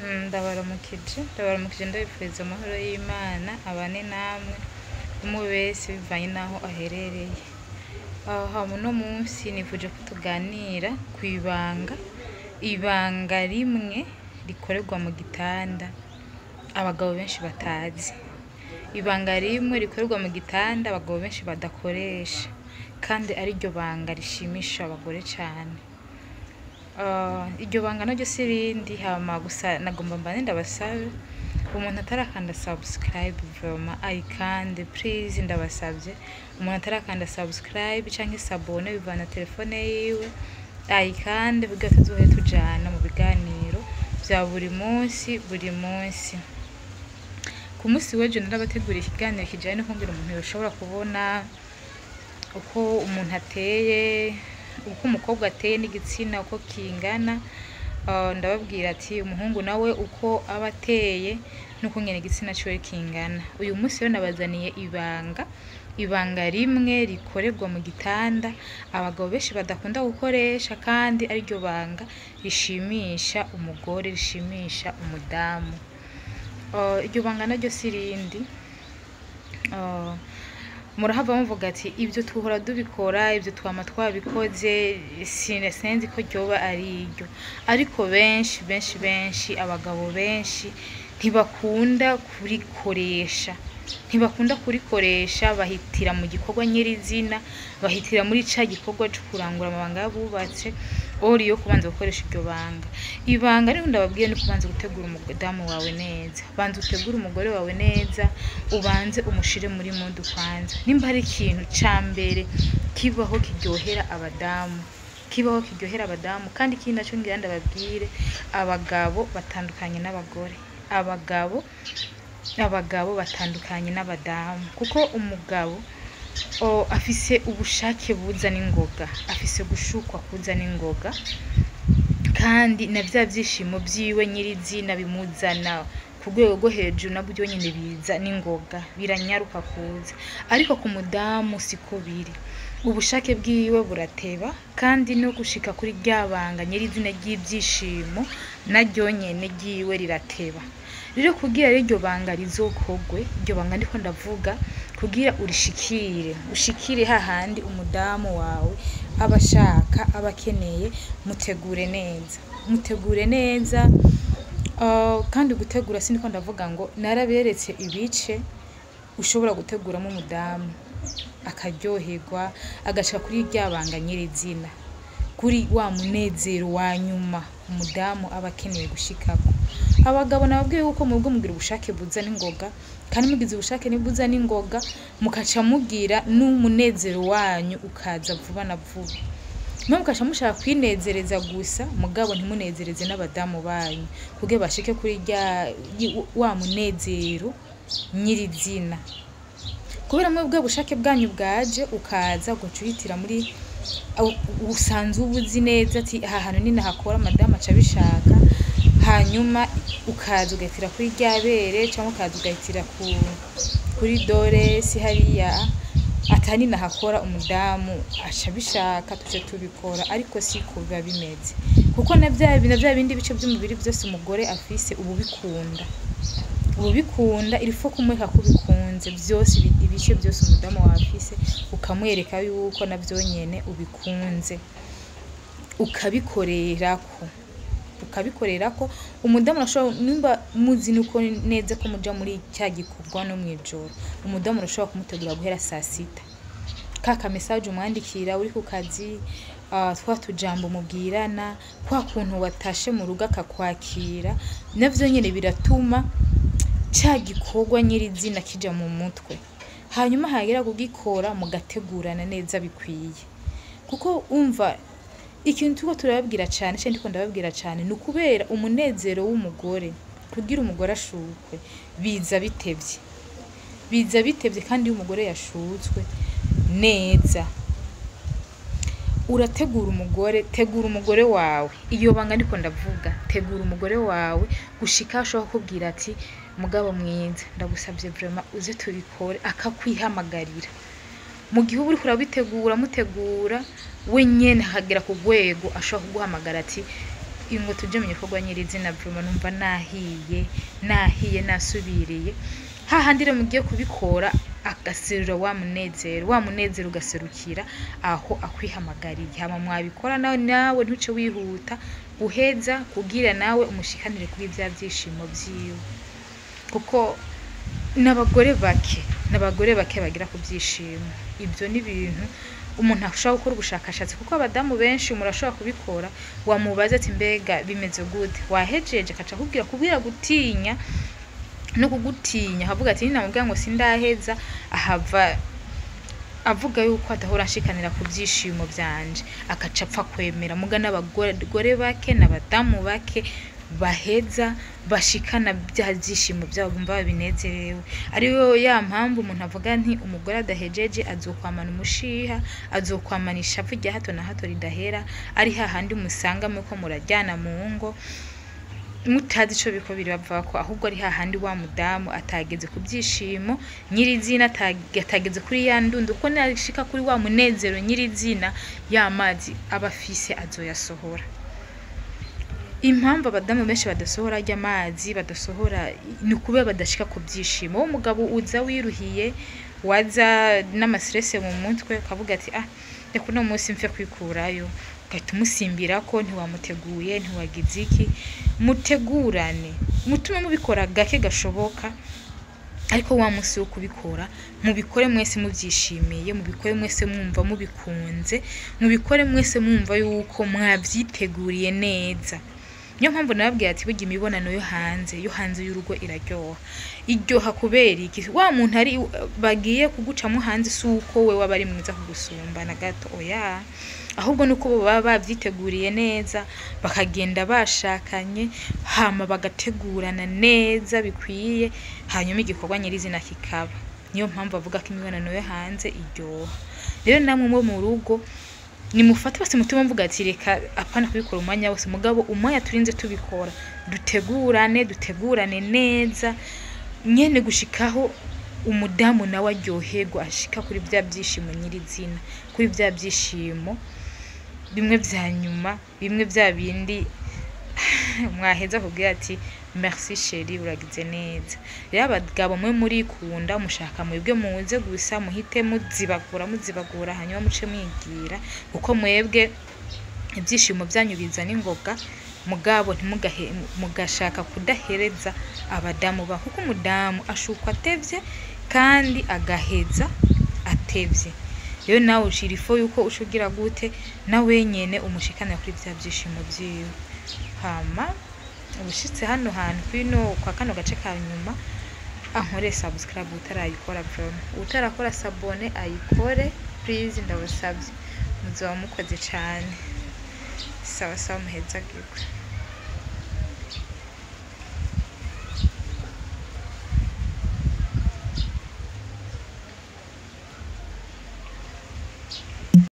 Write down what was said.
ndabaramukije ndabifuriza amahoro y'Imana abane namwe umwe wese bivanye naho aherereye. Muno munsi nifuje ko tuganira ku ibanga rimwe rikorerwa mu gitanda abagabo benshi batazi. Ibanga rimwe rikorerwa mu gitanda abagabo benshi badakoresha kandi ari ryo banga rishimisha abagore cyane. Iryo banga naryo si rindi hama gusa nagomba mbane ndabasabe umuntu atarakanda subscribe vraiment ayikande please, ndabasabye umuntu atarakanda subscribe canke s'abone bivana telefone yiwe ayikande kugira tuzohe tujana mu biganiro vya buri munsi. Ku munsi w'ejo narabateguriye ikiganiro kijanye no kumbwira umuntu yoshobora kubona uko umuntu ateye, uko umukobwa ateye n'igitsina uko kingana. Ndababwira ati umuhungu nawe uko aba ateye nuko nyene igitsina ciwe kingana. Uyu munsi rero nabazaniye ibanga rimwe rikorerwa mu gitanda abagabo benshi badakunda gukoresha kandi ari ryo banga rishimisha umugore, rishimisha umudamu. Iryo banga naryo si rindi, murahava muvuga ati ibyo tuhora dubikora, ibyo twama twabikoze, sinzi ko ryoba ari iryo. Ariko benshi abagabo benshi ntibakunda kurikoresha, bahitira mu gikorwa nyirizina, bahitira muri ca gikorwa cyo kurangura amabanga yabubatse ori yo kubanza gukoresha iryo banga. Ibanga rero ndababwiye ni kubanza gutegura umudamu wawe neza, banza utegura umugore wawe neza, ubanze umushire muri mudu kwanza. Nimba hari ikintu ca mbere kibaho kiryohera abadamu kandi ikindi naco ngira ndababwire, abagabo batandukanye n'abagore, abagabo batandukanye n'abadamu, kuko umugabo afise ubushake buza n'ingoga, afise gushukwa kuza n'ingoga, kandi na vya vyishimo vyiwe nyirizina bimuzana ku rwego rwo hejuru nabyo nyene biza n'ingoga, biranyaruka kuza. Ariko ku mudamu siko biri, ubushake bwiwe burateba kandi no gushika kuri ryabanga nyirizina ry'ivyishimo naryo nyene ryiwe rirateba. Rero kugira iryo banga rizokogwe, iryo banga ndiko ndavuga kugira ushikire hahandi umudamu wawe abashaka abakeneye, mutegure neza. Kandi gutegura sindiko ndavuga ngo naraberetse ibice ushobora guteguramo umudamu akaryoherwa agashika kuri ryabanga nyirizina, kuri wa munezero wa nyuma umudamu aba akeneye gushikako. Abagabo nababwiye yuko mubwo mugira ubushake buza n'ingoga, kandi mugize ubushake nibuza n'ingoga mukaca mugira n'umunezero wanyu ukaza vuba na vuba. Mukaca mushaka kwinezereza gusa mugabo ntimunezereze n'abadamu banyu kuge bashike kuri wa munezero nyirizina. Kubera mubwo bushake bwanyu bwaje ukaza gucuritira muri usanze ubuzi neza ati aha hantu ni nahakora madamu aca bishaka, hanyuma ukaza ugahitira kuri ryabere cyangwa ukaza ugahitira kuri Dores hariya atani nahakora umudamu aca bishaka tuje tubikora. Ariko siko biba bimeze, kuko na bya bindi bice by'umubiri byose umugore afise ububikunda ilifo kumweka kubikunze byose, ibice byose umudamu wafise ukamwereka yuko navyo nyene ubikunze, ukabikorerako umudamu arashobora, nimba muzi nuko neza ko muja muri cya gikorwa no mwijoro, umudamu arashobora kumutegura guhera saa sita, kaka message umwandikira uri ku kazi, twa tujambo mubwirana, kwa kuntu watashe mu rugo akakwakira, navyo nyene biratuma cya gikorwa nyirizina kija mu mutwe. Hanyuma hagera kugikora mugategurana neza bikwiye, kuko umva ikintu tuko turababwira cyane cyane ndiko ndababwira cyane ni ukubera umunezero w'umugore. Kugira umugore ashukwe biza bitevye kandi iyo umugore yashutswe neza urategura umugore, tegura umugore wawe. Iyo banga ndiko ndavuga, tegura umugore wawe gushika ashobora kubwira ati mugabo mwiza ndagusabye vraiment uze tubikore, akakwihamagarira. Mu gihe uri kurabitegura mutegura we nyene hagera ku rwego ashobora kuguhamagara ati ingo tuje mu gikorwa nyirizina vroma numva nahiye nasubiriye hahandi rero mugiye kubikora agaserura wa munezero ugaserukira aho akwihamagariye hama mwabikora nawe ntuce wihuta uheza kugira nawe umushikanire kuri bya byishimo vyiwe kuko n'abagore bake bagira ku byishimo ibyo ni ibintu umuntu ashobora gukora ubushakashatsi kuko abadamu benshi murashobora kubikora wamubaza ati mbega bimeze gute wahejeje akaca kubwira gutinya no kugutinya havuga ati namubwira ngo sindaheza ahava avuga yuko atahora ashikanira ku byishimo byanje akaca apfa kwemera muga n'abagore bake n'abadamu bake baheza bashikana bya byishimo byabo bumva binezerewe ariyo ya mpamvu umuntu avuga nti umugore adahejeje azokwamana umushiha azokwamana ishavu rya hato na hato ridahera ari hahandi musanga muko murajyana mu ngo mutazi ico biko biri bava ko ahubwo ari hahandi wa mudamu atageze ku byishimo nyirizina atageze kuri ya ndundu uko nashika kuri wa munezero nyirizina y'amazi abafise azoyasohora impamvu abadamu benshi badasohora ry'amazi badasohora ni kubera badashika ku byishimo wo mugabo uza wiruhiye waza n'amastress mu mutwe kavuga ati reka no munsi mfe kwikurayo gahita umusimbira ko ntiwamuteguye ntiwagize iki mutegurane mutume mubikora gake gashoboka ariko wa munsi wo kubikora mubikore mwese mubyishimiye mubikore mwese mwumva mubikunze mubikore mwese mwumva yuko mwabyiteguriye neza niyo mpamvu nababwiye ati burya imibonano yo hanze y'urugo iryoha kubera iki wa muntu ari bagiye kugucamo hanze suko we wabari mwiza kugusumba na gato oya ahubwo nuko baba babyiteguriye neza bakagenda bashakanye hama bagategurana neza bikwiye hanyuma igikorwa nyirizina kikaba niyo mpamvu avuga ko imibonano yo hanze iryoha rero namwe mu rugo nimufate base mutima mvuga ati reka apana kubikora umwanya wose mugabo umwanya turinze tubikora dutegurane neza nyene gushikaho umudamu nawe aryoherwa ashika kuri bya byishimo nyirizina kuri bya byishimo bimwe bya nyuma bimwe bya bindi mwaheza kubwira ati merci chérie uragize neza rero abagabo mwe muri kunda mushaka mwebwe muze gusa muhite muzibagura hanyuma muce mwigira uko mwebwe ibyishimo byanyu bizana ingoga mugabo mugashaka kudahereza abadamu ba kuko umudamu ashukwa atevye kandi agaheza atevye rero nawe ushirifo yuko ushugira gute nawe nyene umushikana kuri bya byishimo byiwe hama ubushitse hano hantu kwino kwa kano gace ka nyuma ankore subscribe utarayikora bro utarakora sabone ayikore please ndabasabye muzoba mukoze cyane sawa muheza gikwe